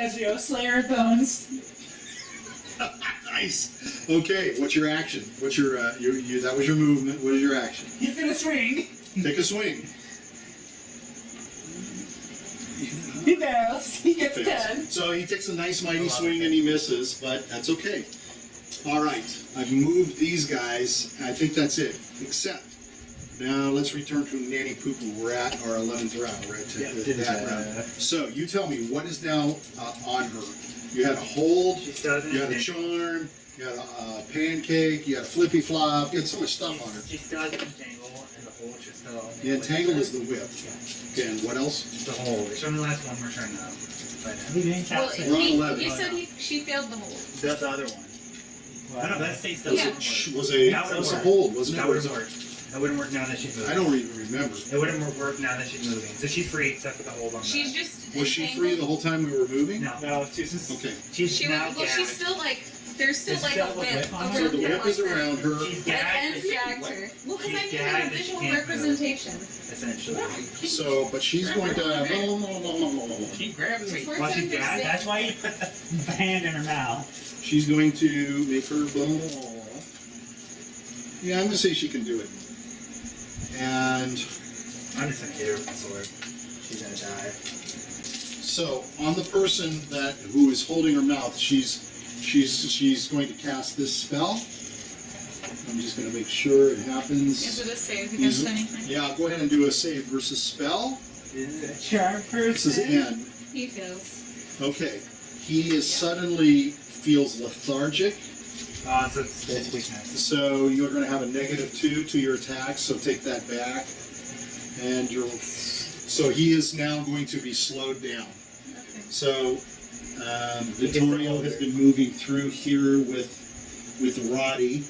Viaggio, Slayer of Bones. Nice. Okay, what's your action? What's your, that was your movement. What is your action? He's gonna swing. Take a swing. He fails. He gets Fails. 10. So he takes a nice mighty swing and he misses, but that's okay. All right, I've moved these guys. I think that's it. Except, now let's return to Nanny Poo Poo. We're at our 11th round. We're at that round. So you tell me, what is now on her? You had a hold, you had a charm, you had a pancake, you had a flippy flop. You had so much stuff on her. She still has an entangle, and the hold is still... The entangle is the whip. Okay, and what else? The hold. It's only lasts one more turn now. He didn't Well, cast it. We're on 11. he said she failed the hold. That's the other one. Well, No, that stays still. Yeah. Was a hold, wasn't it? That wouldn't work. That wouldn't work now that she's moving. I don't even remember. It wouldn't work now that she's moving. So she's free except for the hold on She's that. just Was she entangled. free the whole time we were moving? No. No, she's just... Okay. She's She now was, well, she's gagged. still like, there's still There's like still a a whip whip on around her? So the her. whip is around her. She's Like gagged. ends gagged her. Well, because I She's need a gagged, but she visual can't move. representation. Essentially. So, but she's going to... Keep grabbing me. We're While doing she's this gagged, thing. That's why you put the hand in her mouth. She's going to make her blah. Yeah, I'm going to say she can do it. And I'm just gonna hit her with the sword. She's gonna die. so, on the person who is holding her mouth, she's going to cast this spell. I'm just going to make sure it happens. Is it a save against anything? Yeah, go ahead and do a save versus spell. Is it a charm person? This is N. He fails. Okay. He is suddenly feels lethargic. So it's weakness. So you're going to have a -2 to your attack, so take that back. And so he is now going to be slowed down. Okay. So Vittorio has been moving through here with Rotty.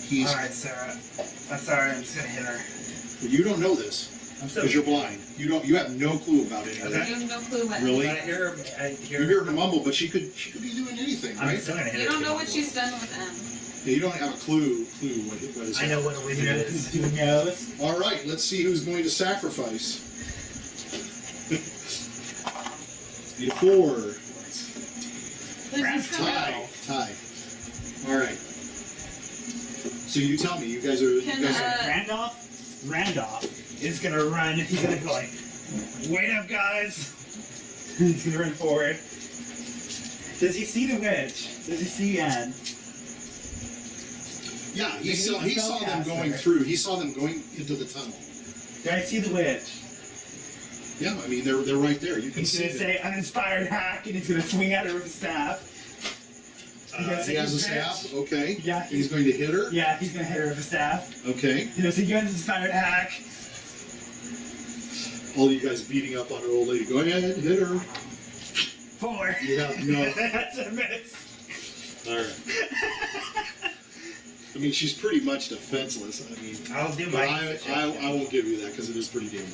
He's Alright, Sarah. I'm sorry, I'm just gonna hit her. you don't know this I'm still because you're blind. You have no clue about any of You that. have no clue what. Really? I hear her. You hear her mumble, but she could be doing anything, I'm right? still gonna hit her. You don't know too. what she's done with M. Yeah, you don't have a clue what is. I know what a wizard is. Who knows? All right, let's see who's going to sacrifice. Need a 4. This is Tie. All right. So you tell me, you guys are. Randolph is gonna run. He's gonna go like, wait up, guys. He's gonna run forward. Does he see the witch? Does he see Anne? Yeah, he saw them going through. He saw them going into the tunnel. Do I see the witch? Yeah, I mean they're right there. You can He's see gonna them. say uninspired hack, and he's gonna swing at her with a staff. He has a staff. Okay. Yeah. He's going to hit her. Yeah, he's gonna hit her with a staff. Okay. You know, so you uninspired hack. All you guys beating up on an old lady. Go ahead, hit her. 4. Yeah, no. That's a miss. All right. I mean, she's pretty much defenseless. I mean, I'll do but my. I won't give you that because it is pretty damn.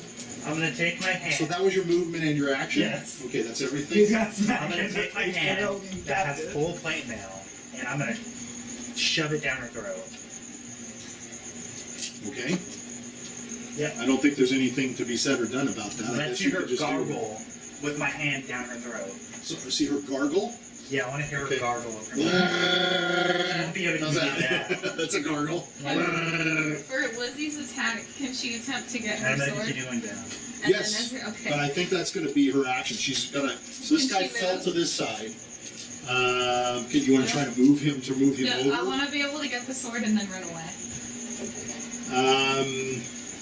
I'm gonna take my hand. So that was your movement and your action? Yes. Okay, that's everything? He's gonna smack I'm her gonna in the take my face. hand It'll that has captive. full plate mail, and I'm gonna shove it down her throat. Okay. Yep. I don't think there's anything to be said or done about that. I Let's guess see you her could just do it. gargle with my hand down her throat. So, see her gargle? Yeah, I want to hear Okay. her gargle with her mouth. She won't be able to How's do that? that. That's a gargle. For Lizzie's attack, can she attempt to get her I'm gonna sword? get you doing down. And Yes, then as her, okay. but I think that's going to be her action. She's gonna. So this Can guy she fell move? to this side. Could you want to try to move him No, I over? want to be able to get the sword and then run away.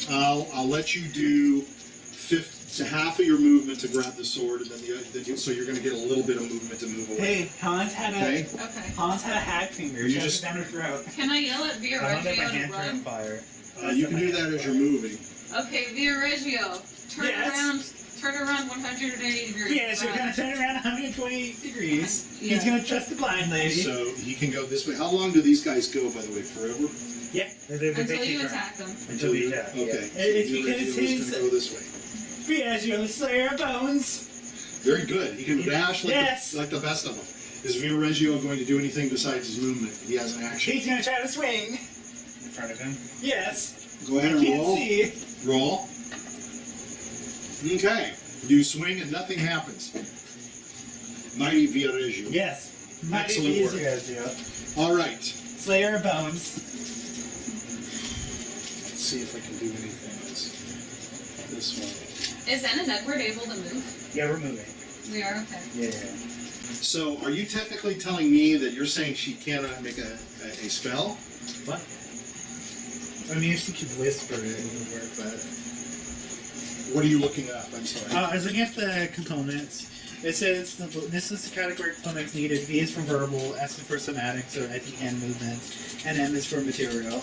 I'll let you do half of your movement to grab the sword, and then so you're going to get a little bit of movement to move away. Hey, Hans had Okay. Okay. a hack finger. You Shove just- it down her throat. Can I yell at Via I want to make my Reggio to hand turn run? fire. You can do that as you're moving. Okay, Via Reggio, turn Yes. around 180 degrees. Yeah, so we're gonna turn around 120 degrees. Yeah. He's gonna trust the blind lady. So he can go this way. How long do these guys go, by the way? Forever? Yeah, they're Until basically you turn. attack them. Until we attack. Okay. Yeah. It's Your because idea was his- gonna go this way. Viaggio, the Slayer of Bones. Very good. He can dash like, Yes. like the best of them. Is Via Reggio going to do anything besides his movement? He has an action. He's gonna try to swing. In front of him. Yes. Go ahead and Can't roll. see. Roll. Okay. You swing and nothing happens. Mighty Viaregio. Yes. Might be Excellent work. easier as you. All right. Slayer of Bones. Let's see if I can do anything else. This one. Is Zen and Edward able to move? Yeah, we're moving. We are okay. Yeah. So, are you technically telling me that you're saying she cannot make a spell? What? I mean, if she could whisper, it would work, but... What are you looking up? I'm sorry. I was looking at the components. It says this is the category of components needed. V is for verbal, S is for somatic, so I think N movement, and M is for material.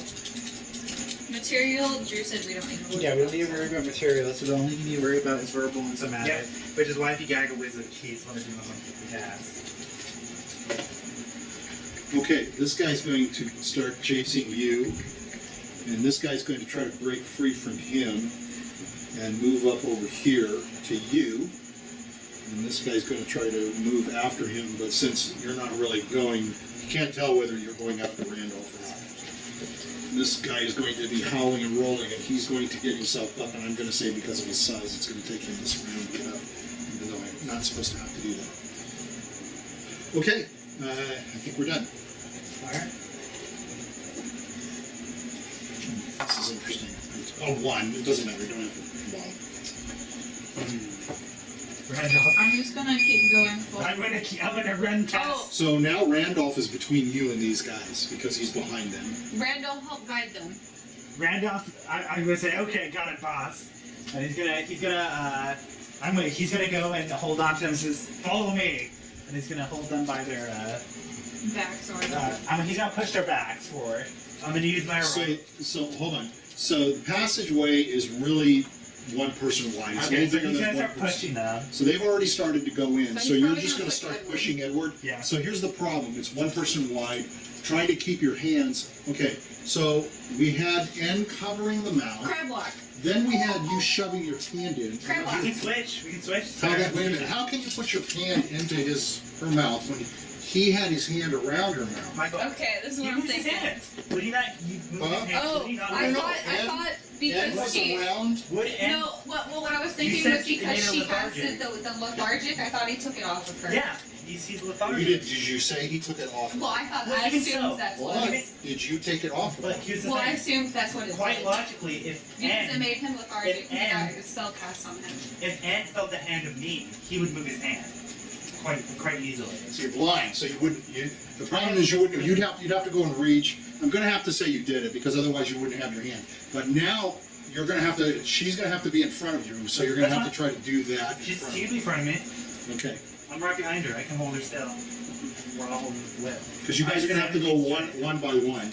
Material, Drew said we don't need to worry Yeah, we don't about need to worry about material, so the only thing you need to worry about is verbal and somatic, Yep. which is why if you gag a wizard, he's one of the most he has. Okay, this guy's going to start chasing you, and this guy's going to try to break free from him and move up over here to you. And this guy's going to try to move after him, but since you're not really going, you can't tell whether you're going after Randolph or not. And this guy is going to be howling and rolling, and he's going to get himself up, and I'm going to say because of his size, it's going to take him this round to get up, even though I'm not supposed to have to do that. Okay, I think we're done. Alright. This is interesting. Oh, one. It doesn't matter. You don't have to bother. Randolph. I'm just gonna keep going full. I'm gonna run past. Oh, So now Randolph is between you and these guys because he's behind them. Randall, help guide them. Randolph, I'm gonna say, okay, got it, boss. And he's gonna go and hold on to them and says, follow me. And he's gonna hold them by their, Backs or he's gonna push their backs forward. I'm gonna use my right. So hold on. So the passageway is really one person wide. It's a Okay, so little he's bigger gonna than one start person. pushing them. So they've already started to go in. So So he's you're probably just gonna going to push start Edward. pushing Edward. Yeah. So here's the problem. It's one person wide. Trying to keep your hands. Okay. So we had N covering the mouth. crab walk. Then we had you shoving your hand in. Crab walk. We can switch. How that, wait a minute. How can you put your hand into her mouth when he had his hand around her mouth? Michael, Okay, this is you what I'm move his thinking. hands. Would he not? You move his hands. Oh, Would he not I move? know. thought Ed because was he. around. Would N? No, what I was thinking said was she because made her she has lethargic. the lethargic. I thought he took it off of her. Yeah, he's lethargic. Did you say he took it off? Well, I thought Well, I even assumed so. that's What? what. It Did you take it off? But here's the Well, I thing. assumed that's what it Quite did. logically, if Because it N, made him lethargic. if He N- got a spell cast on him. if N felt the hand of me, he would move his hand quite easily. So you're blind, so you wouldn't. The problem is you wouldn't. You'd have to go and reach. I'm going to have to say you did it because otherwise you wouldn't have your hand. But now you're going to have to. She's going to have to be in front of you, so you're going to have to try to do that. She's in front of me. Okay. I'm right behind her. I can hold her still. We're all holding the whip. Because you guys are going to have to go one by one.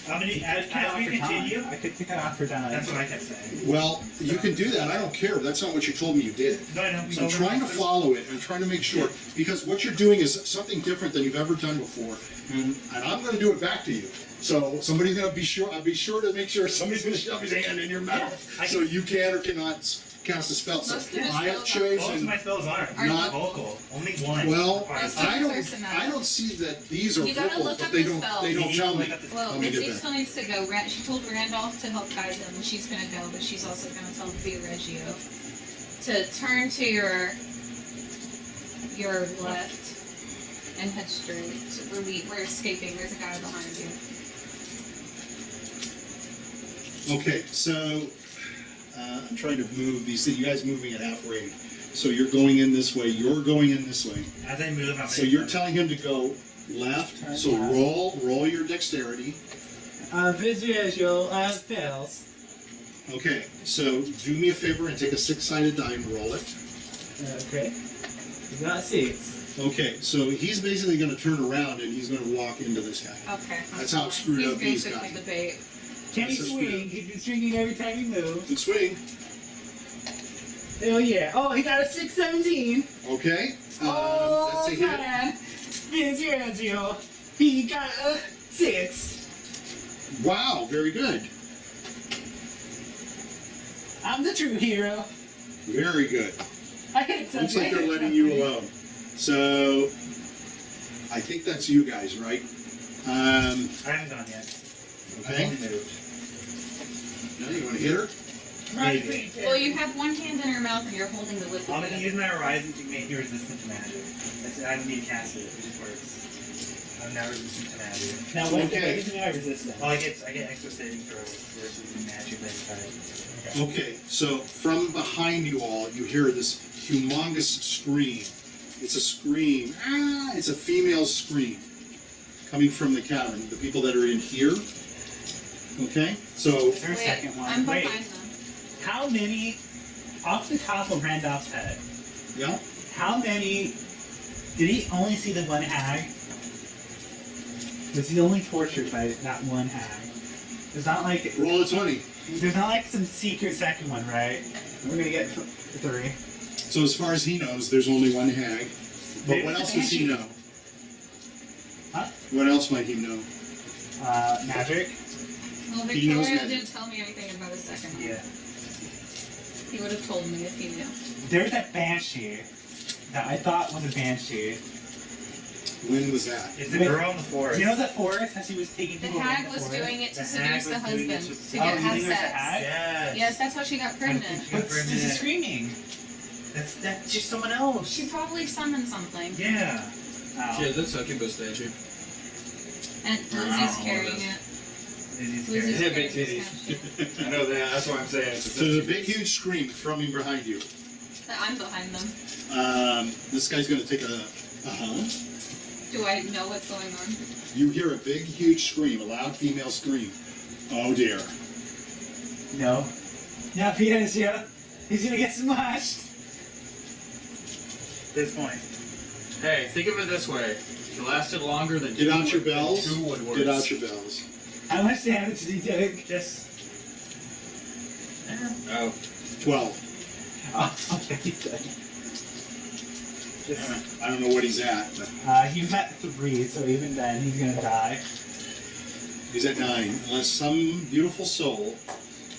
As we continue, I could pick it off for time. that's what I kept saying. Well, you can do that. I don't care. That's not what you told me you did. No, I know. So I'm trying to follow it. I'm trying to make sure because what you're doing is something different than you've ever done before, and I'm going to do it back to you. So somebody's going to be sure. I'll be sure to make sure somebody's going to shove his hand in your mouth, I so you can or cannot cast a spell. So Most of his I have spells are- Most of chosen. my spells aren't. Not- vocal. Only one. Well, Most I of his are I don't see that these are You gotta vocal, look but up they the don't spells. they don't tell me. Well, Let me get Lizzy that. still needs to go. She told Randolph to help guide them, and she's gonna go, but she's also gonna tell Viaregio to turn to your left and head straight. We're escaping. There's a guy behind you. Okay, so I'm trying to move these things. You guys moving at half rate. So you're going in this way. You're going in this way. As I move, I'm So you're telling him to go left. So roll your dexterity. Visual fails. Okay, so do me a favor and take a 6-sided die and roll it. Okay. You got 6. Okay, so he's basically going to turn around and he's going to walk into this guy. Okay. That's how screwed up he's basically got. the bait. Can he That's a swing? He's been swinging every time he moves. Good swing. Hell yeah. Oh, he got a 617. Okay. Oh, That's a hit. man. Visual. He got a 6. Wow, very good. I'm the true hero. Very good. I hit something. Looks like they're letting you alone. So, I think that's you guys, right? I haven't gone yet. I've Okay. only moved. Now you want to hit her? Maybe. Well, you have one hand in your mouth and you're holding the whip. I'm gonna use my horizon to make you resistant to magic. I don't need to cast it. It just works. I'm now resistant to magic. Now what Okay. is my resistance? Oh, I get extra saving throws versus magic based type. Okay, so from behind you all, you hear this humongous scream. It's a scream. It's a female scream coming from the cavern. The people that are in here. Okay, so Is there a second one? I'm Wait, behind them. how many, off the top of Randolph's head, yeah. how many, did he only see the one hag? Was he only tortured by that one hag? There's not like, Roll a 20. there's not like some secret second one, right? We're gonna get 3. So as far as he knows, there's only one hag. But Maybe what it's else a does he banshee. know? Huh? What else might he know? Magic? Well, He knows Victoria that. didn't tell me anything about a second one. Yeah. He would have told me if he knew. There's that banshee that I thought was a banshee. When was that? It's the girl in the forest. You know the forest as he was taking The people hag in was forest? doing it to The seduce hag the was doing it husband, to oh, get you have think there's a sex. hag? Yes. Yes, that's how she got pregnant. What's this is screaming? That's just someone else. She probably summoned something. Yeah. Oh. Shit, looks like a statue. And Lizzie's carrying it. Lizzie's Lizzie's Yeah, carrying big this titties. statue. I know that. That's what I'm saying. It's a So there's a big, huge scream from behind you. But I'm behind them. This guy's going to take a. Do I know what's going on? You hear a big, huge scream, a loud female scream. Oh dear. No. Not Fidencio. He's gonna get smashed. This point. Hey, think of it this way. It lasted longer than Get out your bells. two Woodworths. Get out your bells. How much damage did he take? Just Oh. 12. Oh, okay, he's dead. I don't know what he's at, but He was at 3, so even then he's gonna die. he's at 9. Unless some beautiful soul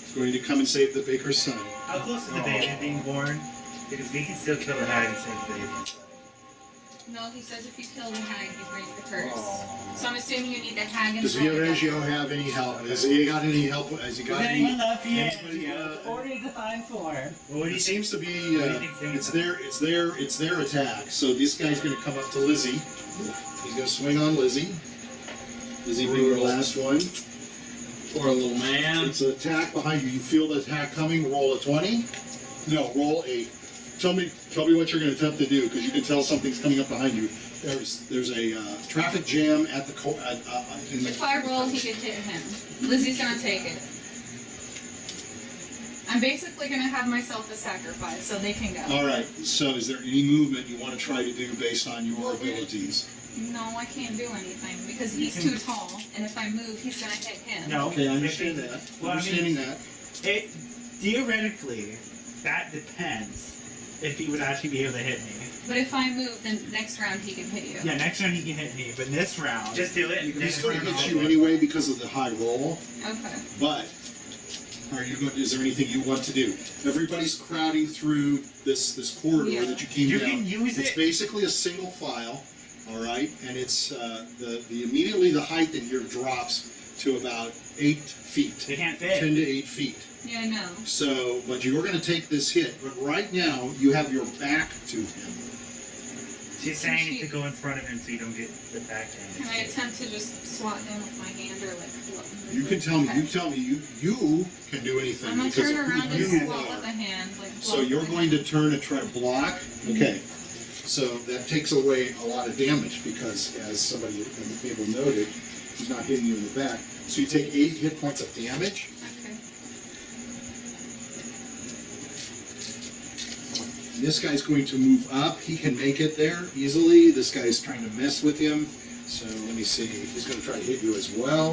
is going to come and save the baker's son. How close is the baby being born? Because we can still kill the hag and save the baby. No, he says if you kill the hag, you break the curse. So I'm assuming you need the hag and Does Viareggio have any help? Has he got any help? Has he got Does any? anyone love anybody, Fidencio? Order to define form. what do you It think? seems to be What do you think it's their attack. So this guy's going to come up to Lizzie. He's going to swing on Lizzie. Lizzie being the last one. Poor little man. It's an attack behind you. You feel the attack coming. Roll a 20. No, roll a. Tell me what you're going to attempt to do, because you can tell something's coming up behind you. There's a traffic jam at the in the. If I roll, he could hit him. Lizzie's gonna take it. I'm basically gonna have myself a sacrifice so they can go. All right. So is there any movement you want to try to do based on your abilities? No, I can't do anything because he's too tall, and if I move, he's gonna hit him. No. Okay, I understand that. Well, I mean- Understanding that. It theoretically, that depends if he would actually be able to hit me. But if I move, then next round he can hit you. Yeah, next round he can hit me, but this round, Just do it. He's going to hit you anyway because of the high roll. Okay. But are you going? Is there anything you want to do? Everybody's crowding through this corridor Yeah. that you came You down. can use It's it. basically a single file, all right, and it's the immediately the height in here drops to about 8 feet, They can't 10 fit. to 8 feet. Yeah, I know. So, but you're going to take this hit. But right now, you have your back to him. She's saying to go in front of him so you don't get the back Can I damage. attempt to just swat him with my hand or like? You can tell me. Okay. You tell me. You can do anything. I'm gonna because turn of who around and you swat are. with a hand, like. So you're going to turn and try to block? Okay. So that takes away a lot of damage because, as somebody at the table noted, he's not hitting you in the back. So you take 8 hit points of damage. Okay. This guy's going to move up. He can make it there easily. This guy's trying to mess with him. So let me see. He's going to try to hit you as well.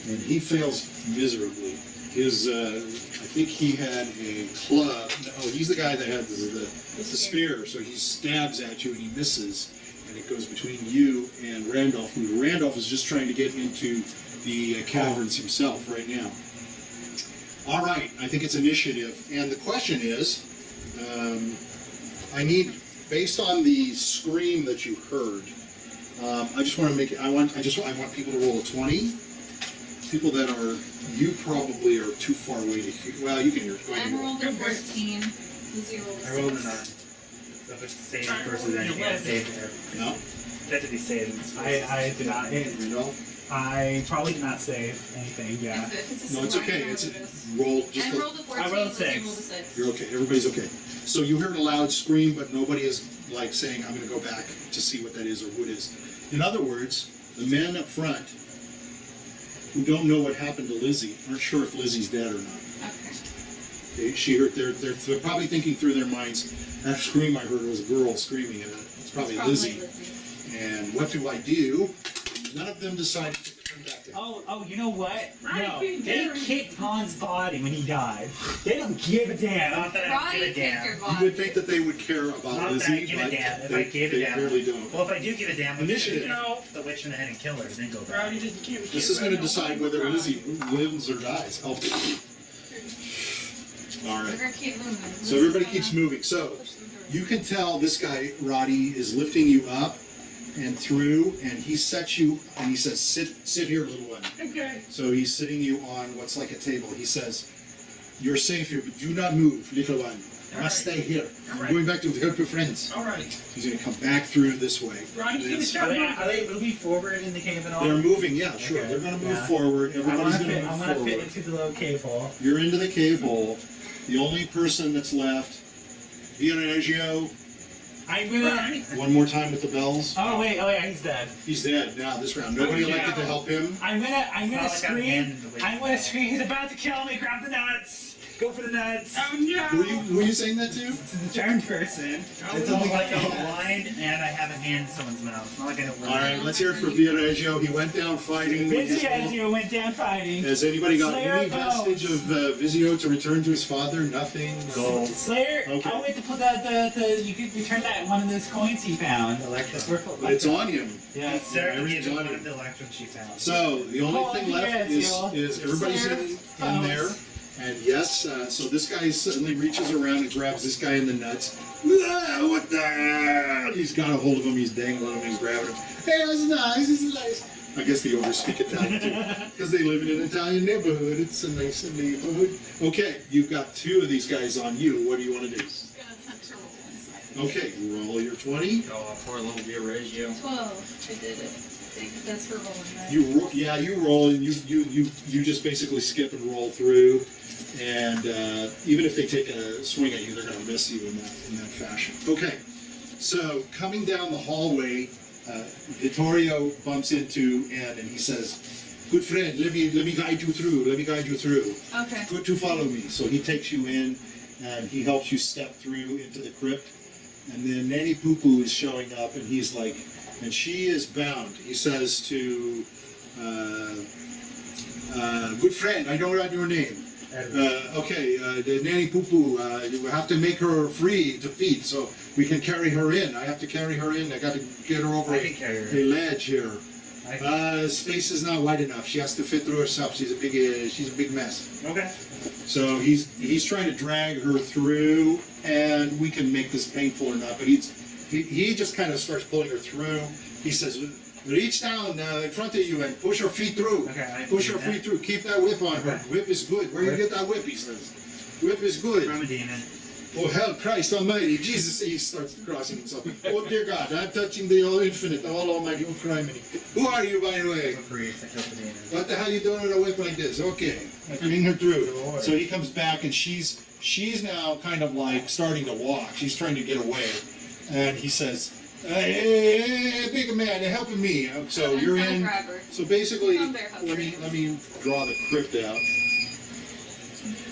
And he fails miserably. His, I think he had a club. Oh, he's the guy that had the spear. So he stabs at you and he misses. And it goes between you and Randolph. And Randolph is just trying to get into the caverns himself right now. All right, I think it's initiative. And the question is, I need, based on the scream that you heard, I just want to make it. I want people to roll a 20. people that are, you probably are too far away to hear. Well, you can hear it. Go ahead Ben and roll. rolled a 14. Lizzy rolled a 6. I rolled a 9. So if it's saved versus anything, I saved there. No? That to be saved. I did not. Randolph? I probably did not save anything. Yeah. If it's a No, it's score, I okay. don't know It's what it is. roll. Just Ben rolled a 14. I rolled a Lizzy 6. rolled a 6. You're okay. Everybody's okay. So you heard a loud scream, but nobody is like saying, "I'm going to go back to see what that is or who it is." In other words, the men up front who don't know what happened to Lizzy aren't sure if Lizzie's dead or not. Okay. She heard. They're probably thinking through their minds. That scream I heard was a girl screaming, and it's probably Lizzy. And what do I do? None of them decided to turn back to. Oh, you know what? Right, No, being they buried. kicked Han's body when he died. They don't give a damn. Not that I Roddy give a kicked your damn. body. You would think that they would care about Not that I Lizzy, give a but damn. If I they, gave a they damn. barely don't. Well, if I do give a damn, Initiative. the witch in the head and kill her, then go back. Rowdy didn't give a shit. This is going to Right? decide whether Lizzy lives or dies. Oh. All We're right. gonna keep moving. So everybody keeps moving. So Push them through. you can tell this guy, Rotty, is lifting you up and through, and he sets you, and he says, sit here, little one. Okay. So he's sitting you on what's like a table. He says, you're safe here, but do not move, little one. You must stay here. All I'm going back to help your friends. All right. He's going to come back through this way. Roddy's gonna Are start they, moving. are they moving forward in the cave at all? They're moving, yeah, sure. Okay, They're going to move yeah. forward. Everybody's going to I move want to fit forward. into the little cave hole. You're into the cave hole. The only person that's left, Viareggio, I'm gonna. Roddy. one more time with the bells. Oh wait, he's dead. He's dead now this round. Nobody elected to help him. I'm gonna Not like I'm scream. handing the witch. I'm gonna scream. He's about to kill me. Grab the nuts. Go for the nuts. Oh no. Who are you saying that to? To the charmed person. It's almost like I'm blind and I have a hand in someone's mouth. It's not like I don't All right, let's hear it for Viareggio. He went down fighting. Vizio went down fighting. Has anybody got Slayer any goes. vestige of Vizio to return to his father? Nothing. Gold. Slayer, Okay. I'll wait to put the you could return that one of those coins he found. But it's on him. Yeah. Sarah gave everything's me on one him. of the electric she found. So the only Oh, thing yes, left y'all. is everybody's Slayer in there. And yes, so this guy suddenly reaches around and grabs this guy in the nuts. Ah, what the? He's got a hold of him. He's dangling him. He's grabbing him. Hey, that's nice. This is nice. I guess they overspeak Italian too, because they live in an Italian neighborhood. It's a nice neighborhood. Okay, you've got two of these guys on you. What do you want to do? Just gonna attempt to roll inside. Okay, roll your 20. Oh, poor little Viareggio. 12. I did it. I think that's for rolling, right? You roll, and you just basically skip and roll through. And even if they take a swing at you, they're going to miss you in that fashion. Okay, so coming down the hallway, Vittorio bumps into Ed, and he says, "Good friend, let me guide you through. Let me guide you through. Okay. Good to follow me." So he takes you in, and he helps you step through into the crypt. And then Nanny Poo Poo is showing up, and he's like, and she is bound. He says to, "Good friend, I don't write your name." The Nanny Poo Poo, you have to make her free to feed so we can carry her in. I have to carry her in. I got to get her over I can carry her. a ledge here. I can- Space is not wide enough. She has to fit through herself. She's a big mess. Okay. So he's trying to drag her through, and we can make this painful or not. But he just kind of starts pulling her through. He says, "Reach down in front of you and push her feet through. Okay, I Push her can do feet through. Keep that whip on her. Okay. Whip is good. Where you Whip. get that whip?" He says. "Whip is good." From a demon. Oh, hell, Christ Almighty, Jesus! He starts crossing himself. "Oh dear God, I'm touching the All Infinite, All Almighty, oh criminy. Who are you, by the way? I'm a priest. I killed the demon. What the hell are you doing with a whip like this?" "Okay, I bring her through." So he comes back, and she's now kind of like starting to walk. She's trying to get away, and he says, "Hey, big man, helping me." So I'm you're gonna in. grab her. So basically, Come there, Husker. let me draw the crypt out.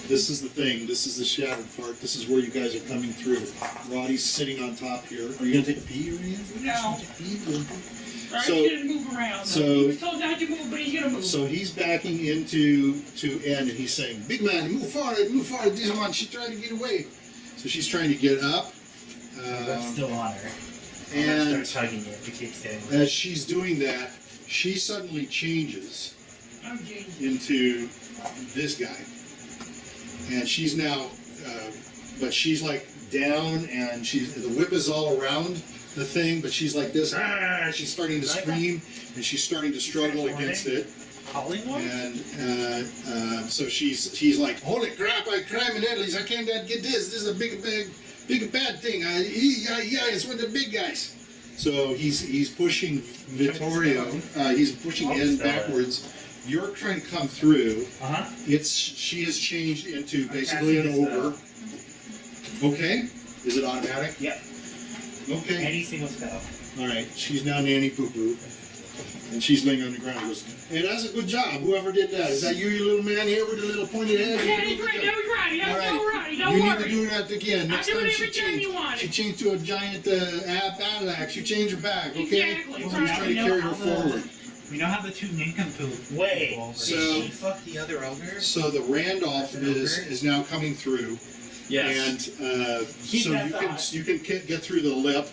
This is the thing. This is the shattered part. This is where you guys are coming through. Roddy's sitting on top here. Are you gonna take a pee or anything? No. Roddy So- didn't move around. so- He was told not to move, but he's gonna move. So he's backing into Ed, and he's saying, "Big man, move forward, move forward. This one, she's trying to get away." So she's trying to get up, I'm still on her. I'm and gonna start tugging it if it keeps getting. as she's doing that, she suddenly changes Oh, Jesus. into this guy, and she's now, but she's like down, and the whip is all around the thing, but she's like this. "Ah," she's starting to scream, and she's starting to struggle against it. Calling one? And so she's like, holy crap, I criminals, I can't get this. This is a big bad thing. Yeah, it's one of the big guys. So he's pushing Vittorio. He's pushing Ed backwards. You're trying to come through. She has changed into basically an ogre. Okay. Is it automatic? Yep. Okay. Any single spell. All right. She's now Nanny Poo Poo. And she's laying on the ground and goes, hey, that's a good job. Whoever did that. Is that you little man here with the little pointed head? Yeah, he's right. That was right. That was all right. Don't You worry. need to do that again. Next I'll do time it she every time you want changed. She it. changed to a giant battle axe. You change her back, okay? Exactly. He's Right. trying to carry her forward. We know how the two nincompoop. Wait, So- did she fuck the other ogre? So the Randolph is now coming through. Yes. And Keep so that you can get through the lip,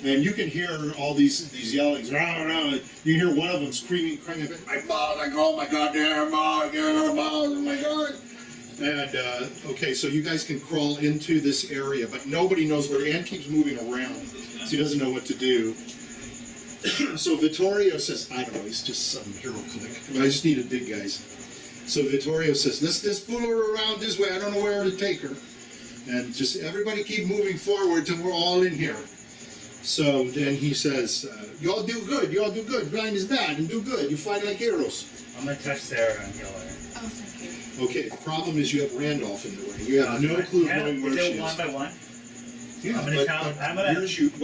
and you can hear all these yellings. Rah, rah. You hear one of them screaming, my balls! Like, oh my goddamn balls! Oh my god! And okay, so you guys can crawl into this area, but nobody knows where. Ann keeps moving around, so he doesn't know what to do. So Vittorio says, I don't know, he's just some hero clique. I just needed big guys. So Vittorio says, let's just pull her around this way. I don't know where to take her. And just everybody keep moving forward till we're all in here. So then he says, y'all do good. Blind is bad and do good. You fight like heroes. I'm gonna touch Sarah and heal her. Oh, thank you. Okay, the problem is you have Randolph in the way. You have no clue knowing where she Is it one is. by one? Yeah, I'm gonna count. I'm gonna. but you Who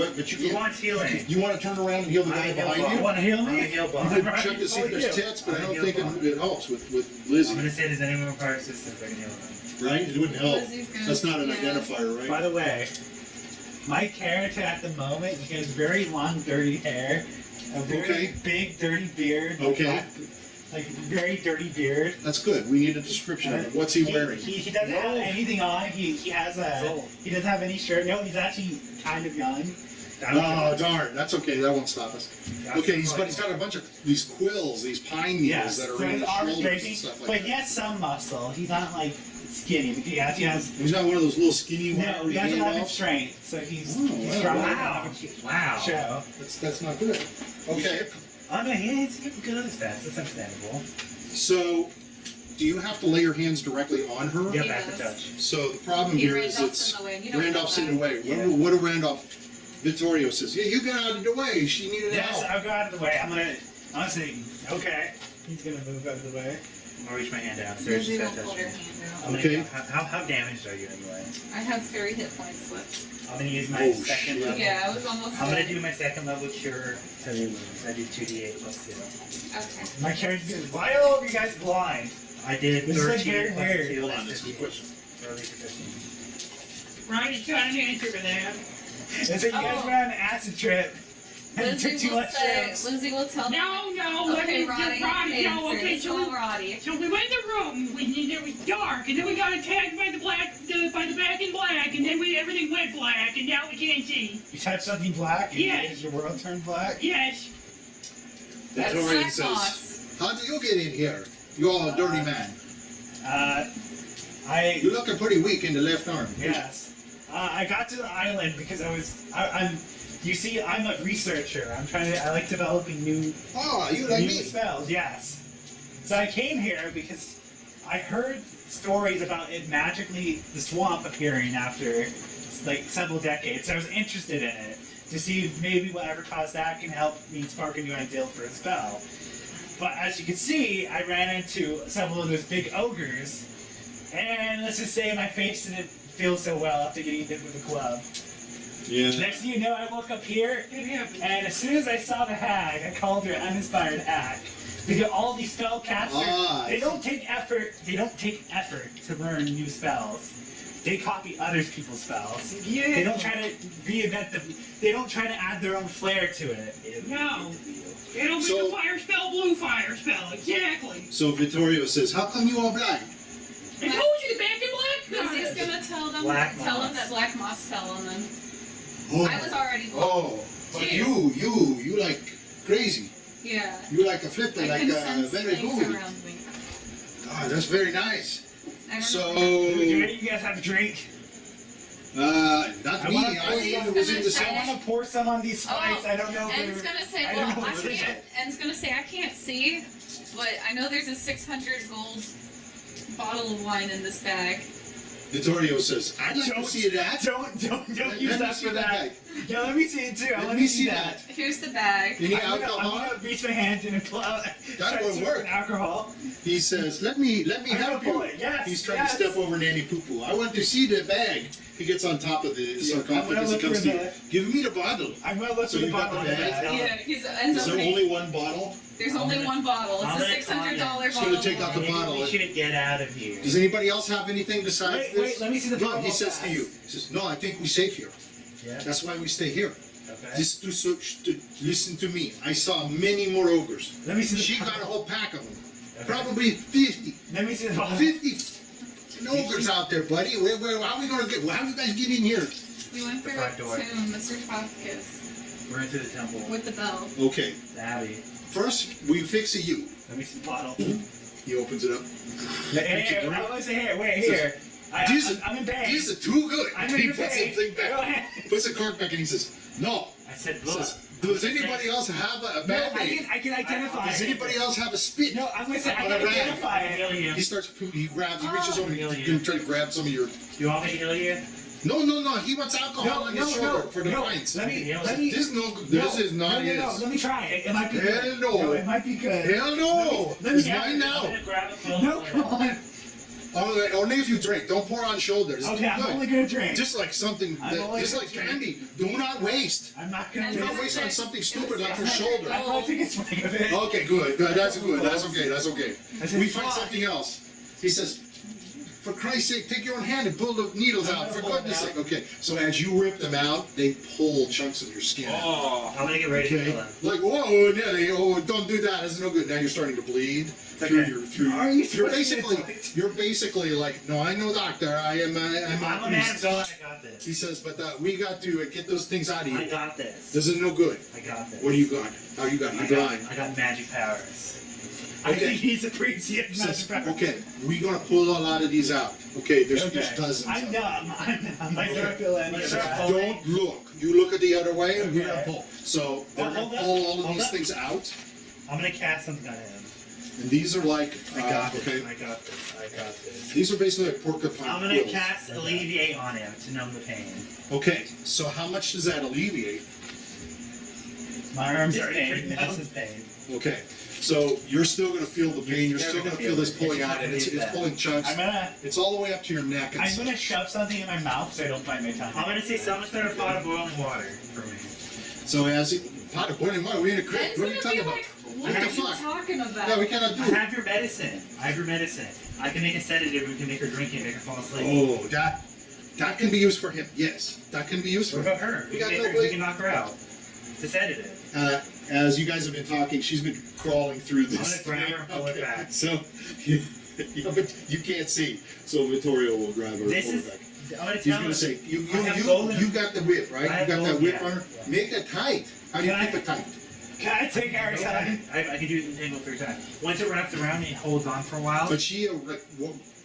can't. wants healing? You want to turn around and heal the guy behind You you? want to heal I'm me? gonna heal You Bob. can check to see if there's tits, but I don't think it helps with I'm Lizzy. gonna say, does anyone require assistance? I can heal them. Right? It wouldn't help. Lizzy's gonna- That's not an yeah. identifier, By right? the way, my character at the moment, he has very long, dirty hair, a very Okay. big, dirty beard. Okay. Like very dirty beard. That's good. We need a description of it. What's he wearing? He doesn't have anything on. He has a. He doesn't have any shirt. No, he's actually kind of young. Oh, darn. That's okay. That won't stop us. Okay, but he's got a bunch of these quills, these pine needles Yes. that are So in his his arms shoulders breaking, and stuff like but that. he has some muscle. He's not like skinny. But he actually has. He's not one of those little skinny No, wiry he has a lot of Gandalfs. strength. So he's Oh, he's wow. strong Wow. enough to Wow. show. That's not good. Okay. Oh no, he's good other stats. That's understandable. So, do you have to lay your hands directly on her? Yeah, He back to does. touch. So the problem He here is Randolph's it's in the way. You don't Randolph's know in the that. way. Yeah. What do Randolph? Vittorio says, yeah, you get out of the way. She needed Yes, help. I'll go out of the way. I'm gonna say, okay. He's gonna move out of the way. I'm gonna reach my hand out. Sarah Lizzy just won't got hold her touched. hand I'm out. gonna Okay. go- How damaged are you anyway? I have 3 hit points left. I'm gonna use my Oh, second shit. level. Yeah, I was almost I'm gonna dead. do my second level cure to your wounds. I do 2d8 plus 0. Okay. My character goes, why are all of you guys blind? I did This is 13 very plus weird. 2, Hold on, that's that's a good 15. question. Or at least 15. Ryan's got an answer to that. And so you guys Oh. went on an acid trip and took Lizzy too will much say, trips. Lizzy will tell them. No, let Okay, me Roddy. Roddy. No, okay, Answer. Tell Roddy. So we went in the room. It was dark, and then we got attacked by the back in black, and then everything went black, and now we can't see. You touched something black and Yes. your world turned black? Yes. That's Vittorio Black says, Moss. how do you get in here? You all a dirty man. You look pretty weak in the left arm. Yes. I got to the island because I'm you see, I'm a researcher. I like developing new Oh, you like new me. spells, yes. So I came here because I heard stories about it magically, the swamp appearing after like several decades. So I was interested in it to see if maybe whatever caused that can help me spark a new idea for a spell. But as you can see, I ran into several of those big ogres, and let's just say my face didn't feel so well after getting hit with a club. Yeah. Next thing you know, I woke up here, It happened. and as soon as I saw the hag, I called her uninspired hag. Because all these spellcasters, they don't take effort to learn new spells. They copy other people's spells. Yeah. They don't try to reinvent them. They don't try to add their own flair to it. No. They don't make So- a fire spell blue fire spell. Exactly. So Vittorio says, how come you all black? I told you the back in black. Lizzy's gonna tell them Black tell moss. them that Black Moss fell on them. Oh, I was already blind. oh, but you like crazy. Yeah. You like a flipper, I like can sense very things good. around me. God, that's very nice. I don't So, Do any of you guys have a drink? not I me. wanna I pour was some- in the I same. want to pour some on these spikes. I don't know. En's gonna say, I well, don't know I what's in can't. En's gonna say, I can't see, but I know there's a 600 gold bottle of wine in this bag. Vittorio says, I'd like to see that. Don't use Let me that see for that that. bag. Yeah, let me see it too. Let me see that. Here's the bag. Any I'm alcohol? gonna reach my hand in and pull out. That will work. Alcohol. He says, let me I'm help gonna pull you. it. Yes. He's trying yes. to step over Nanny Poo Poo. I want to see the bag. He gets on top of the sarcophagus. He look comes for to you. the- Give me the bottle. I'm gonna look So for the you got bottle the of bag? that. Yeah, he's Is there only one bottle? there's only one bottle. I'm It's a gonna $600 call bottle. it. He's gonna take of out the wine. bottle. Maybe we should get out of here. Does anybody else have anything besides Wait, this? wait, let me see the No, bottle. he says to you. He says, no, I think we're safe here. Yeah. That's why we stay here. Okay. Just to listen to me. I saw many more ogres. Let me see the She bottle. got a whole pack of them. Okay. Probably 50. Let me see the bottle. 50 ogres out there, buddy. How are we gonna get? How do you guys get in here? We went through front a door. tomb, the sarcophagus, We're into the temple. with the bell. Okay. The abbey. First, we fix a you. Let me see the bottle. He opens it up. Here, I want to say here. Wait, here. I'm in pain. These are too good. I'm He in puts pain. the thing Go back. ahead. Puts the cork back and he says, no. I said, He look. says, does anybody else have a No, band-aid? I can identify. Does it. anybody else have a spit? No, I'm gonna say I On can a rag. identify I heal it. you. He starts, he grabs, he reaches over, Heal he's you. gonna try to grab some of your... You want me to heal you? No, he wants alcohol No, on no, his shoulder no, for the no. pints. Let me. This is not his. No, let me try it. It might be Hell good. no. It might be good. Hell no! Let me It's have mine it. now. I'm gonna grab a quilt. No, come on. Only if you drink. Don't pour on shoulders. It's Okay, too I'm good. only gonna drink. Just like something, I'm only just gonna like drink. candy. Do not waste. I'm not gonna And Do drink. not waste on something stupid like your $600. shoulder. I'm gonna take a swing of it. Okay, good. That's good. That's okay. That's okay. I said, We find fuck. something else. He says, for Christ's sake, take your own hand and pull the needles I'm out. gonna For pull it goodness out. sake. Okay. So as you rip them out, they pull chunks of your skin out. Oh, I'm gonna get ready to Okay. kill him. Like, whoa, Nelly, oh, don't do that. That's no good. Now you're starting to bleed through Okay. your. Are you You're supposed to you're basically like, no, I know, doctor. I'm I'm a man of priest." God. I got this. He says, but we got to get those things out of I you. got this. This is no good. I got this. What do you got? How you got? You're blind. I got magic powers. I Okay. think he's a priest. He has Says, magic power. okay, we're gonna pull a lot of these out. Okay, there's Okay. dozens. I'm of them. numb. I'm numb. I Okay. don't feel any of that. Don't look. You look at the other way, and we're gonna Okay. pull. So they're Well, gonna hold up. pull all of Hold these up. things out, I'm gonna cast something on him. and these are like, I got this. okay, I got this. I got this. these are basically like porcupine I'm gonna quills. cast Alleviate on him to numb the pain. Okay, so how much does that alleviate? My arms are This pain. is pain. Okay, so you're still gonna feel the pain. You're still gonna feel this pulling out, and it's pulling chunks. I'm It's all the way up to your neck. And gonna shove something in my mouth so I don't bite my tongue. I'm gonna say someone's gonna pot of boiling water for me. so as pot of boiling water, we in a crypt. Ben's What are you gonna talking be about? like, what What are the you fuck? talking about? Yeah, we cannot I do. have your medicine. I have your medicine. I can make a sedative. We can make her drink it, make her fall asleep. Oh, that can be used for him. Yes, that can be used for What him. about her? We We got can, no make her, way- we can knock her out. It's a sedative. As you guys have been talking, she's been crawling through this. I'm gonna grab her and pull it Okay, back. So, yeah, but you can't see. So Vittorio will grab her and This pull her is. back. I'm gonna He's tell gonna her. say, I have golden- you got the whip, right? I have You got that golden, whip yeah, on her? yeah. Make it tight. How do you Can keep I- it tight? Can I take our time? I can do it in tangle 3 times. Once it wraps around me, it holds on for a while. But she like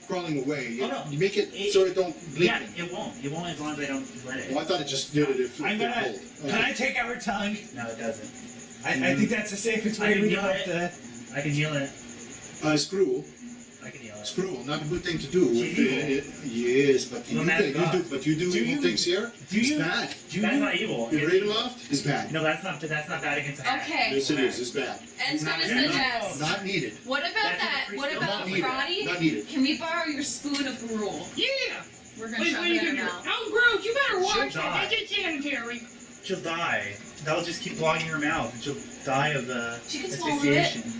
crawling away. You, Oh, no. you make it so it don't bleed. Yeah, it won't. It won't as long as I don't let it. Well, I thought it just did it if I'm it gonna. pulled. Can I take our tongue? No, it doesn't. I think that's the safest I way. can We heal don't it. have to. I can heal it. Screw. I can heal it. Screw. Not a good thing to do. She's evil. Yes, but No matter God. but you do Do evil you- things here. do It's you- bad. That's not evil. In It's- Ravenloft, it's bad. No, that's not bad against a hat. Okay. Yes, it is. It's bad. En's gonna Not- suggest. Not needed. What about That's that? a What priest- about Not needed. Rotty? Not needed. Can we borrow your spoon of gruel? Yeah. We're gonna Wait, shove what are you it in gonna her do? mouth. Oh, gross! You better watch She'll die. that. That's insanitary. She'll die. That'll just keep blogging her mouth, and she'll die of the She can swallow it. asphyxiation.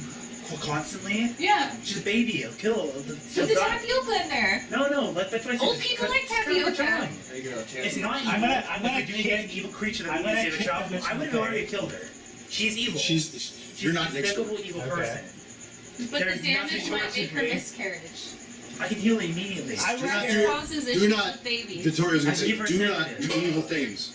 Constantly? Yeah. She's a baby. It'll kill her. Put She'll the die. tapioca in there. No, that's why I said Old just people cut- like cut her tapioca. tongue. There you go. It's not evil. I'm gonna If you're doing kick- an evil creature that I'm we need to gonna save a kick child the from. bitch I in would the have already face. killed her. She's evil. She's you're not a next to her. despicable evil Okay. person. But There's the damage nothing might worse make than her me. miscarriage. I can heal immediately. I Do was not scared. do- Causes do issues not- with babies. Victoria's gonna I say, give her do not sedative. do evil things.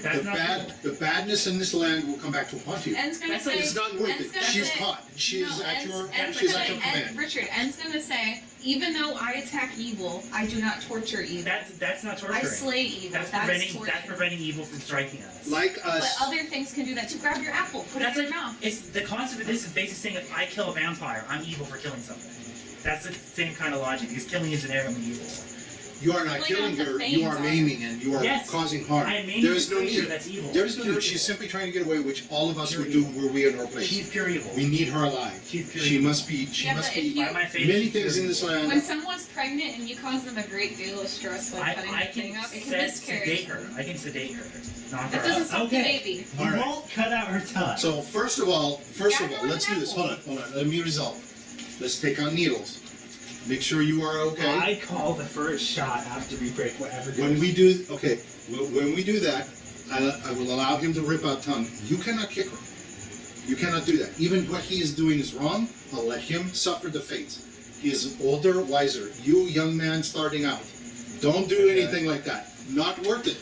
That's not the badness in this land will come back to haunt you. En's gonna That's say. like- It's not worth En's it. gonna She's say- caught. She is No, at your En's she's gonna- at your command. Richard, En's gonna say, even though I attack evil, I do not torture evil. That's not torturing. I slay evil. That's torture. preventing evil from striking us. Like But us. other things can do that too. Grab your apple, put That's it in like your mouth. it's the concept of this is basically saying if I kill a vampire, I'm evil for killing something. That's the same kind of logic because killing is inherently evil. You are not Pulling killing out the her, you are veins maiming and you are Yes. causing harm. I am maiming There is a no creature need. that's evil. There is no Pure need. She's evil. simply trying to get away, which all of us Pure would do evil. were we in her place. She's pure evil. We need her alive. She's pure She evil. must be. She Yeah, must but be. if you- By my faith, Many she's things pure in this evil. land. When someone's pregnant and you cause them a great deal of stress, like cutting I the thing can up, it can sedate miscarry. her. I can sedate her. Knock That her doesn't out. stop Okay. the baby. You All right. won't cut out her tongue. So first of all, let's do this. Hold on. Let me resolve. Let's take on needles. Make sure you are okay. I call the first shot after we break whatever. When we do when we do that, I will allow him to rip out tongue. You cannot kick her. You cannot do that. Even what he is doing is wrong. I'll let him suffer the fate. He is older, wiser. You, young man starting out, don't do anything like that. Not worth it.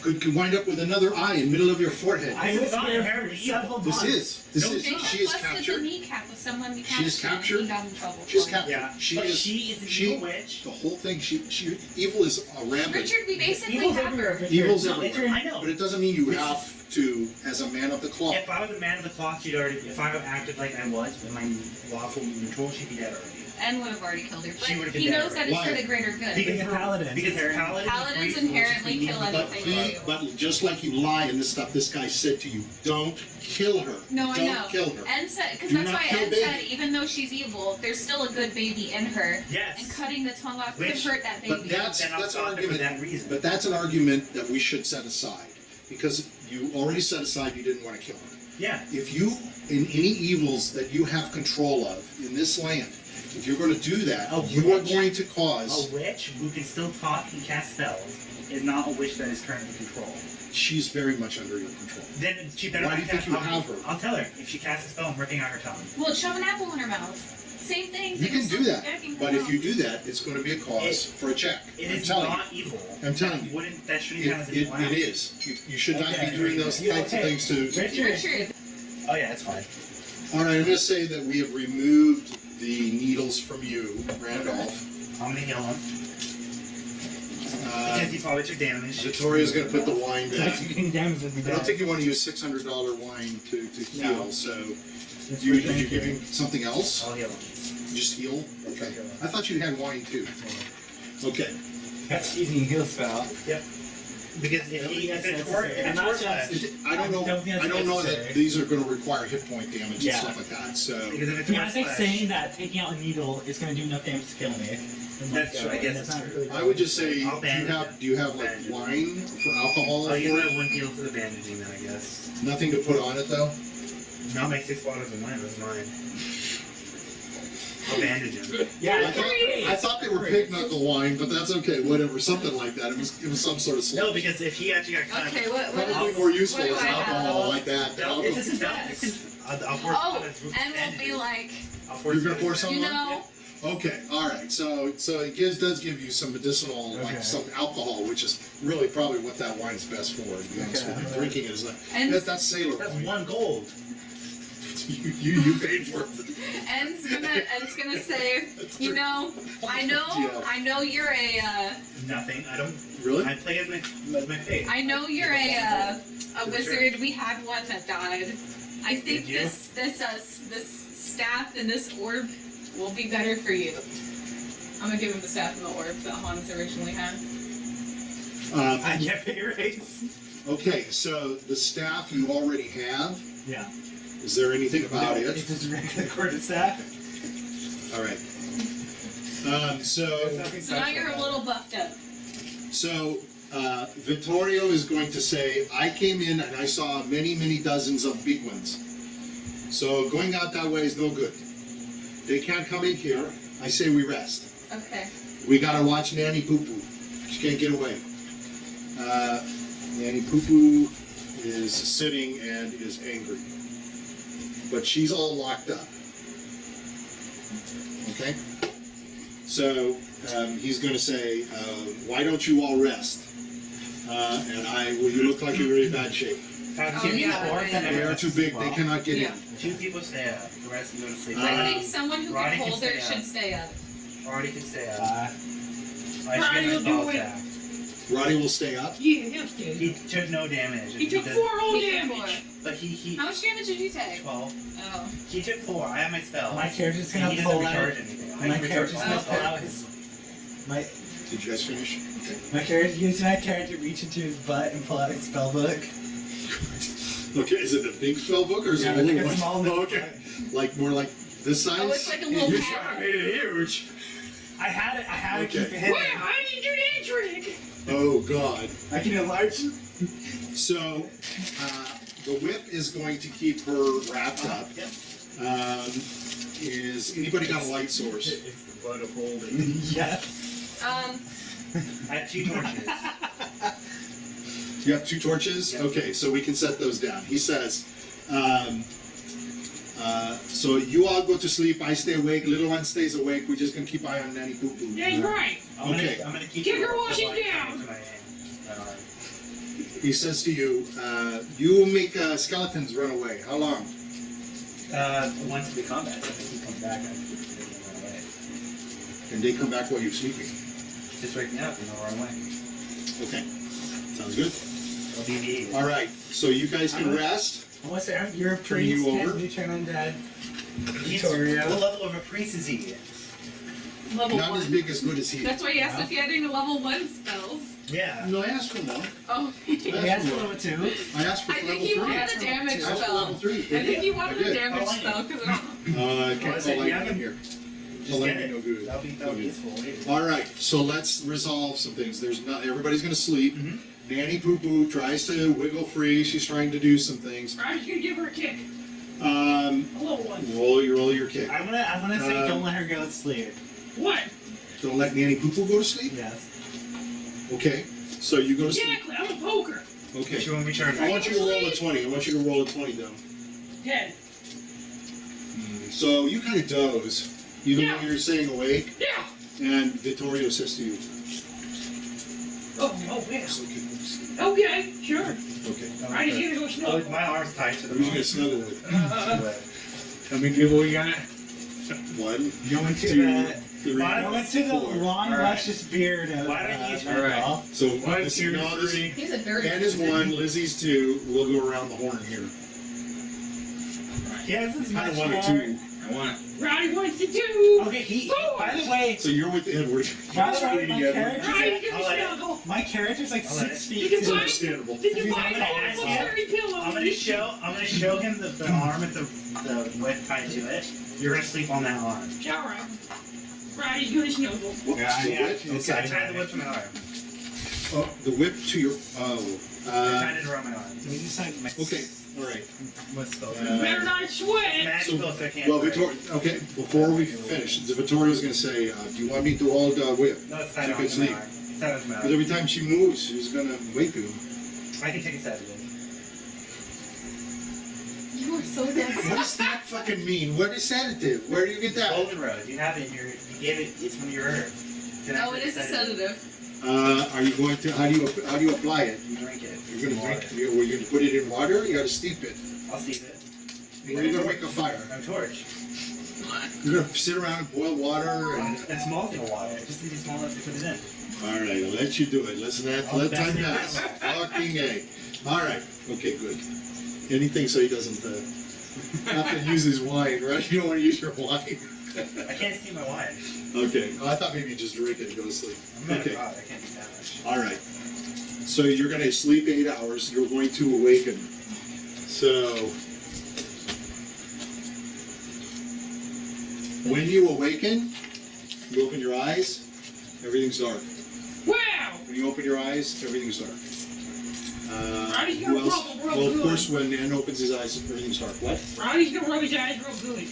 Could wind up with another eye in the middle of your forehead. I This was is not here inherently for evil. several This months. is. This No, is. Jacob She is busted the captured. kneecap with someone we She is captured, and captured. he got in trouble She's for it. captured. Yeah, She but is. she is an she- evil witch. The whole thing. Evil is a rampant. Richard, we basically Evil's have everywhere. her. Richard. Evil's No, everywhere. Richard, I know. But it doesn't mean you have to, as a man of the cloth. If I was a man of the cloth, she'd already. If I acted like I was with my lawful neutral, she'd be dead already. And would have already killed her. She would But have been he dead knows that it's Why? for the greater good. Being a paladin. Because Paladins inherently kill But anything. but just like you lie and this stuff, this guy said to you, don't kill her. No, I don't know. kill her. Ed said, because Do that's not why kill Ed baby. said, even though she's evil, there's still a good baby in her. Yes. And cutting the tongue off Which- could hurt that But baby. that's Then I'll an stop it for argument. that reason. But that's an argument that we should set aside because you already set aside you didn't want to kill her. Yeah. If you, in any evils that you have control of in this land, if you're going to do that, A you are witch. going to cause. A witch who can still talk and cast spells is not a witch that is currently controlled. She's very much under your control. Then she better Why not do you think cast- you I'll- have her? I'll tell her if she casts a spell, I'm ripping out her tongue. Well, shove an apple in her mouth. Same thing. You can do that, Gagging her but if mouth. you do that, it's going to be a cause for a check. It I'm is telling not evil. I'm telling you. That shouldn't count as It evil. it is. You should not Okay. be doing those You types of okay? things to. Richard. Richard, Oh yeah, it's fine. All right, I'm going to say that we have removed the needles from you, Randolph. I'm gonna heal him because he probably took damage. Victoria's going to put the wine back. Taking damage would be I don't bad. think you want to use $600 wine to heal, No. so It's did for you give drinking. him something else? I'll heal him. Just heal? Okay. I thought you had wine too. Okay. That's using heal spell. Because if he if it's worth And not just- I don't know. don't think I that's don't know necessary. that these are going to require hit point damage Yeah. and stuff like that. So because if it's Yeah, I worth think flesh- saying that taking out a needle is going to do enough damage to kill me. That's true, I guess That's that's not true. really I would just say, I'll bandage do you have like Bandage. wine for alcohol? I'll use for that it? one heal for the bandaging then, I guess. Nothing to put on it though. Not make 6 bottles of wine, that's mine. I'll bandage him. Yeah, I thought they were pig knuckle wine, but that's okay. Whatever, something like that. It was some sort of No, sludge. because if he actually got cut. okay, what Probably is, more useful what do as I have? alcohol like that. than No, alcohol. it's just I'll pour Oh, some of his and we'll be like, I'll pour You're some gonna of pour his- some? you know, Okay, all right. So it does give you some medicinal, like Okay. some alcohol, which is really probably what that wine's best for. To be honest Okay. with you, drinking it is like And- that's sailor That's wine. 1 gold. You paid for it. Ed's gonna say, you know, I Yeah. know you're Nothing. I don't. Really? I play as my fate. a wizard. We had one that died. I think Did you? this staff and this orb will be better for you. I'm gonna give him the staff and the orb that Hans originally had. I get pay rates. Okay, so the staff you already have. Yeah. Is there anything about It's it? just a regular corded staff. All right. So now you're a little buffed up. So Vittorio is going to say, I came in and I saw many, many dozens of big ones. So going out that way is no good. They can't come in here. I say we rest. Okay. We gotta watch Nanny Poo Poo. She can't get away. Nanny Poo Poo is sitting and is angry. But she's all locked up. Okay? So he's gonna say, why don't you all rest? You look like you're in really bad shape. Have Oh, two yeah, people, yeah. They are too big. They cannot get Yeah. two people stay up. The rest go to sleep. I think someone who Roddy can can hold it stay should up. stay up. Roddy can stay up. Uh, I Roddy should will get do my balls it. back. in. Roddy will stay up. Yeah, he'll stay. He took no damage. He took does- 4 whole He took damage. But he How much damage did you take? 12. Oh. He took 4. I have my spell. my character's And gonna he pull doesn't out. recharge anything. I My can recharge character's my gonna spell. pull out his. My Did you guys finish? Okay. my character using my character reach into his butt and pull out his spell book. Okay, is it a big spell book or is Yeah, it a like little a one? small Oh, okay. Like more like this size? Oh, it's like a little You pad. made it huge. I had to Okay. keep it hidden. Wow, how did you do that trick? Oh God. I can enlarge. So the whip is going to keep her wrapped up. Is anybody got a light source? It's the blood of holding. Yes. I have 2 torches. You have 2 torches? Yep. Okay, so we can set those down. He says, so you all go to sleep, I stay awake, little one stays awake, we're just gonna keep eye on Nanny Poo Poo. That's right. Okay. I'm gonna keep Get her the while she's light down. to my arm. He says to you, you make skeletons run away. How long? Once the combat, so if he comes back, I can run away. And they come back while you're sleeping. Just wake me up and I'll run away. Okay, sounds good. It'll be me. All right, so you guys can rest. Unless you're a Turn you priest, over. can't you turn on Dad? He's, Victoria. what level of a priest is he? Level Not 1. as big as good as he. That's why he asked if you had any level 1 spells. Yeah. No, I asked for one. Oh. He has level 2. I asked for I think level he 3. wanted a damage I asked for spell. level 3. I think he wanted I a did. damage Oh, spell because I can't Oh, is it? call You lightning have here. Just Call get lightning it. no good. That'll be useful. All right, so let's resolve some things. There's not everybody's gonna sleep. Mhm. Nanny Poo Poo tries to wiggle free. She's trying to do some things. Roddy's gonna give her a kick. A little one. roll your kick. I'm gonna say don't let her go to sleep. What? Don't let Nanny Poo Poo go to sleep. Yes. Okay, so you go to sleep. Exactly, I'm a poker. Okay. She won't return. I want you to roll a 20. I want you to roll a 20 down. 10. So you kind of doze, even Yeah. though you're staying awake, Yeah. and Vittorio says to you, Oh, yeah. "So can you sleep?" Okay, sure. Okay. Roddy's gonna go Oh, snuggle. my arm's tied to the Who's you gonna snuggle with? How many people you got? 1, Going to 2, the 3, going to the 4. long, Alright. luscious beard of Why don't you use- Randolph. So One, this, two, no, this, three. He's a very Ann is 1, Lizzie's 2. We'll go around the horn here. He has his Kind much of 1 or hair. 2. I want it. Roddy wants to do. Okay, by the way, So you're with Edward. by the way, Together. Roddy's I'll gonna let it- snuggle. my character's like I'll let 6 it- feet. You can It's tall. find- understandable. Did you He's find gonna all ask the you. fairy pillows? I'm gonna show him the arm with the whip tied to it. You're gonna sleep on that arm. Alright. Roddy's gonna snuggle. Yeah, I The whip? actually I decided tied the whip to my arm. Oh, the whip to your. I tied it around my arm. We decided my Okay, all right. What's spell? Better not sweat. Magic spell, so I can't. Well, break. okay, before we finish, Vittoria's going to say, do you want me to hold whip? No, it's So tied you onto can my sleep. arm. It's tied onto my Because arm. every time she moves, she's going to wake you. I can take a sedative. You are so dead. What does that fucking mean? What is sedative? Where do you get that? Golden rose. You have it in your. You gave it. It's one of your herbs. Can I Oh, it take is a sedative. Are you going to? How do you apply it? You drink it. You're going to drink. You're going to put it in water. You got to steep it. I'll steep it. Where are you going to make a fire? No torch. You're going to sit around and boil water. And... It's melting water. Just need a small enough to put it in. All right, I'll let you do it. Let's not Oh, let that's time it. pass. Fucking A. All right. Okay, good. Anything so he doesn't have to use his wine, right? You don't want to use your wine. I can't steam my wine. Okay. Oh, I thought maybe you just drink it and go to sleep. I'm not Okay. a god. I can't do that much. All right. So you're going to sleep 8 hours. You're going to awaken. So when you awaken, you open your eyes. Everything's dark. Wow. When you open your eyes, everything's dark. Roddy's Who gonna else? rub real Well, of good. course, when Ann opens his eyes, everything's dark. What? Roddy's gonna rub his eyes real good.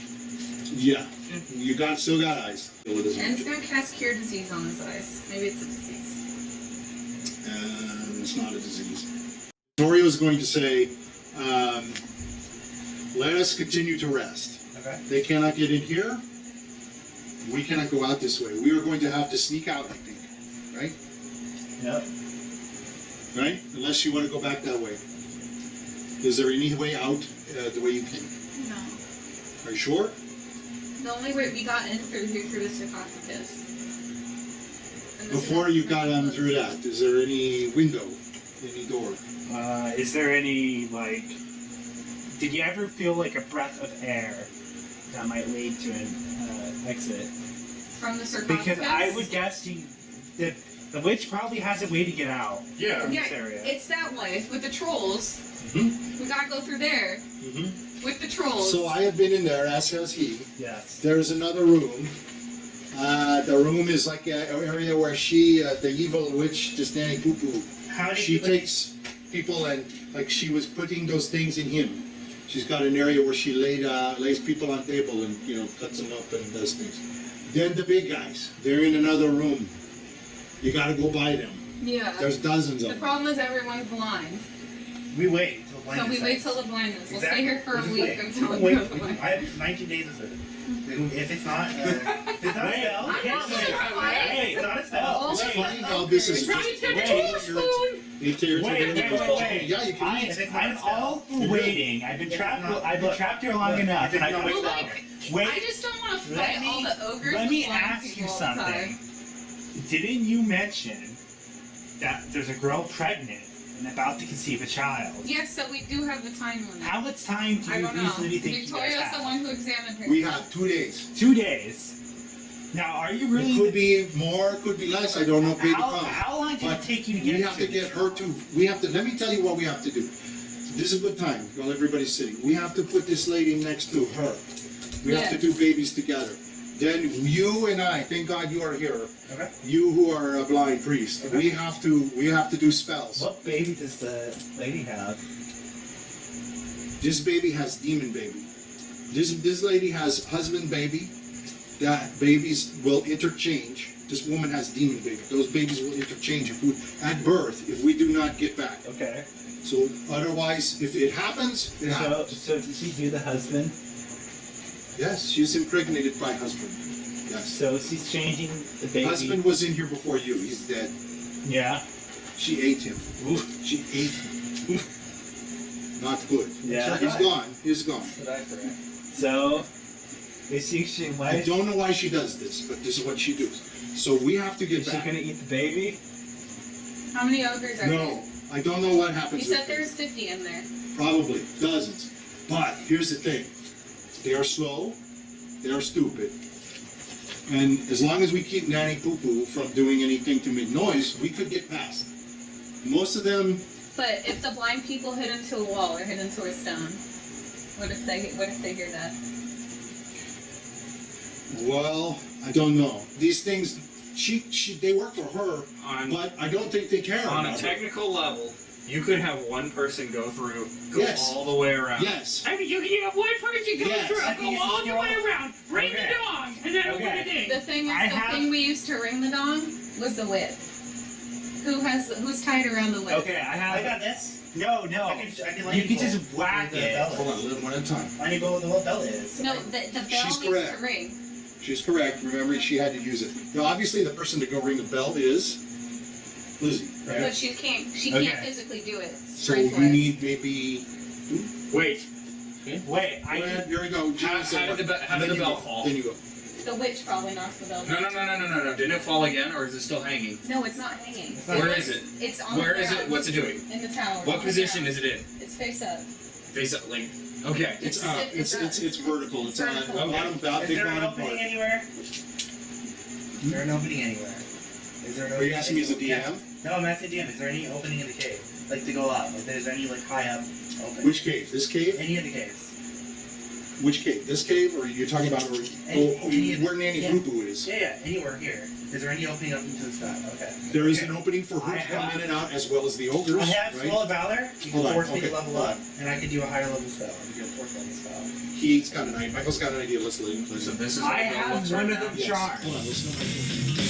Yeah. You still got eyes. Still it doesn't And matter. it's gonna cast Cure Disease on his eyes. Maybe it's a disease. It's not a disease. Norio is going to say, let us continue to rest. Okay. They cannot get in here. We cannot go out this way. We are going to have to sneak out, I think. Right? Yep. Right? Unless you want to go back that way. Is there any way out the way you came? No. Are you sure? The only way we got in through here through the sarcophagus. And the Before you got sarcophagus through that, is there any window, any door? Is there any, like... Did you ever feel like a breath of air that might lead to an exit? From the sarcophagus? Because I would guess the witch probably has a way to get out Yeah. from Yeah, this area. it's that way with the trolls. Mm-hmm. We gotta go through there with the trolls. So I have been in there, as has he. Yes. There's another room. The room is like an area where she, the evil witch, just Nanny Poo Poo, How did she you takes people and like she was putting those things in him. She's got an area where she lays people on table and cuts them up and does things. Then the big guys, they're in another room. You got to go by them. yeah. There's dozens of The them. problem is everyone's blind. We wait till blindness. So we wait ends. till the blindness. We'll Exactly. stay here for We'll a just week wait. until it Wait. goes away. I have 19 days of it. If it's not, if it's not a Wait, spell, okay, I'm not wait, gonna fight. Hey, it's not a spell. Oh, It's wait. funny how this is Try just... to take a Wait. tablespoon. Wait. Yeah, you can eat. I'm all for waiting. I've been trapped here long enough, and I Well, quit. like, Wait, I just don't want to let fight me- all the ogres. let with me blind ask you people all the something. time. Didn't you mention that there's a girl pregnant and about to conceive a child? Yes, so we do have the time limit. How much time do I you don't know. reasonably think you Victoria's guys the have? one who examined her. We have 2 days. 2 days. Now, are you really? It could be more, could be less. I don't know. Baby, come. How long did But it take you to get We have to get her to. We have to. Let me tell you what we have to do. This is a good time while everybody's sitting. We have to put this lady next to her. We have to Yes. do babies together. Then you and I. Thank God you are here. Okay. You who are a blind priest. Okay. We have to. We have to do spells. What baby does the lady have? This baby has demon baby. This lady has husband baby. That babies will interchange. This woman has demon baby. Those babies will interchange at birth if we do not get back. Okay. So otherwise, if it happens, it happens. So did she do the husband? Yes, she's impregnated by husband. Yes. So she's changing the baby. Husband was in here before you. He's dead. Yeah. She ate him. She ate him. Not good. Yeah. He's gone. He's gone. So is she I why don't know why she does this, but this is what she does. So we have to get is she back. gonna eat the baby? How many ogres are No, there? I don't know what You happens. said with there's 50 in there. Probably dozens. But here's the thing: they are slow, they are stupid, and as long as we keep Nanny Poo Poo from doing anything to make noise, we could get past. Most of them, But if the blind people hit into a wall or hit into a stone, what if they hear that? well, I don't know. These things, they work for her, On, but I don't think they care. on a about her. technical level, you could have one person go through, go Yes. all the way around. Yes. I mean, you can have one person go Yes. through, I think go it's all the scroll. way around, ring Okay. the dong, and then open Okay. it in. The thing is, I the have- thing we used to ring the dong was the whip. Who's tied around the whip? Okay, I I have got this. no. I can let You you can pull just whack the it. bell Hold on, is. let them one at a time. I need to go with what bell is. No, the bell She's needs correct. to ring. She's correct. Remember, she had to use it. Now, obviously, the person to go ring the bell is Lizzy. Right? But she can't Okay. physically do it. So we strength-wise. need maybe. Wait, Wait, I Well, can, here we go. How did the bell fall? Then you go. The witch probably knocked the bell no, down. no. Didn't it fall again, or is it still hanging? No, it's not hanging. It's not- Where is it? It's on Where the is ground. it? What's it doing? In the tower. What position is it in? It's face up. Face up, like, okay. It's up. It's vertical. It's on Vertical. the bottom, Is big there an bottom opening part. anywhere? Is there an opening anywhere? Is there an Are you asking me as a Yeah. DM? No, I'm asking DM. Is there any opening in the cave? Like to go up? Like, is there any like high up opening? Which cave? This cave? Any of the caves? Which cave? This cave, or you're talking about Any of- where Nanny yeah. Poo Poo is? Yeah, anywhere here. Is there any opening up into the sky? Okay. There is Okay. an opening for her I to come have- in and out, as well as the ogres. I have right? Scroll of Valor. You Hold can on, force me okay, to level hold up, on. and I can do a higher level spell. I can do a fourth level spell. He's got an idea. Michael's got an idea. Let's let him. So this is I what have looks one right of now. them Yes. charmed. Hold on, listen.